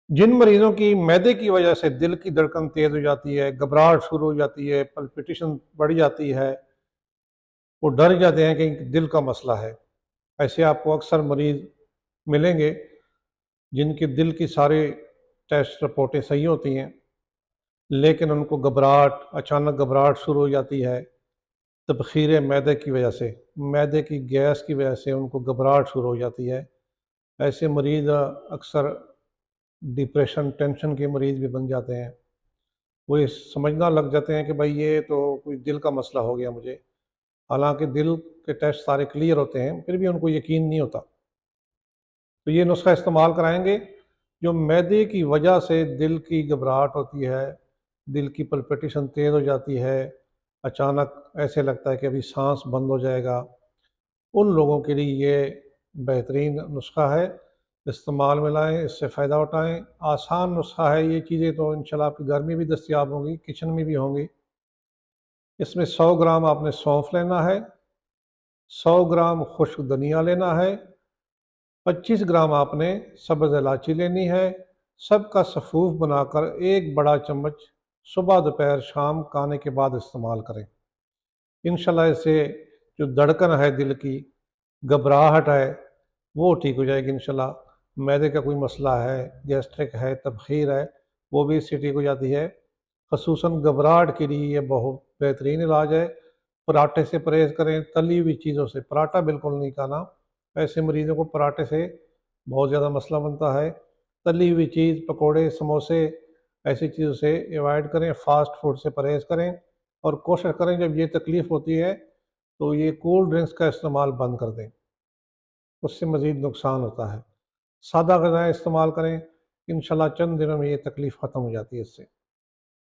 जिन मरीजों की मैदे की वजह से दिल की धड़कन तेज हो जाती है, घबराहट शुरू हो जाती है, पल्पिटेशन बढ़ जाती है, वो डर जाते हैं कि दिल का मसला है। ऐसे आपको अक्सर मरीज मिलेंगे जिनके दिल की सारी टेस्ट रिपोर्टें सही होती हैं, लेकिन उनको घबराहट, अचानक घबराहट शुरू हो जाती है तबखीर मैदे की वजह से, मैदे की गैस की वजह से उनको घबराहट शुरू हो जाती है। ऐसे मरीज अक्सर डिप्रेशन, टेंशन के मरीज भी बन जाते हैं। वो ये समझना लग जाते हैं कि भाई ये तो कोई दिल का मसला हो गया मुझे, हालांकि दिल के टेस्ट सारे क्लियर होते हैं, फिर भी उनको यकीन नहीं होता। तो ये नुस्खा इस्तेमाल कराएंगे। जो मैदे की वजह से दिल की घबराहट होती है, दिल की पल्पिटेशन तेज हो जाती है, अचानक ऐसे लगता है कि अभी सांस बंद हो जाएगा, उन लोगों के लिए ये बेहतरीन नुस्खा है। इस्तेमाल में लाएँ, इससे फ़ायदा उठाएँ। आसान नुस्खा है, ये चीज़ें तो इंशाल्लाह आपके घर में भी दस्तयाब होंगी, किचन में भी होंगी। इसमें 100 ग्राम आपने सौंफ लेना है, 100 ग्राम खुश्क धनिया लेना है, 25 ग्राम आपने सब्ज़ इलायची लेनी है। सबका सफ़ूफ बनाकर एक बड़ा चम्मच सुबह, दोपहर, शाम खाने के बाद इस्तेमाल करें। इंशाल्लाह इससे जो धड़कन है दिल की, घबराहट है, वो ठीक हो जाएगी इंशाल्लाह। मैदे का कोई मसला है, गैस्ट्रिक है, तबखीर है, वो भी इससे ठीक हो जाती है। खसूसन घबराहट के लिए ये बहुत बेहतरीन इलाज है। पराठे से परहेज़ करें, तली हुई चीज़ों से, पराठा बिल्कुल नहीं खाना। ऐसे मरीज़ों को पराठे से बहुत ज़्यादा मसला बनता है। तली हुई चीज़, पकोड़े, समोसे, ऐसी चीज़ों से अवॉइड करें, फ़ास्ट फूड से परहेज़ करें और कोशिश करें जब ये तकलीफ़ होती है तो ये कोल्ड ड्रिंक्स का इस्तेमाल बंद कर दें, उससे मज़ीद नुकसान होता है। सादा ग़िज़ाएँ इस्तेमाल करें, इंशाल्लाह चंद दिनों में ये तकलीफ़ ख़त्म हो जाती है इससे।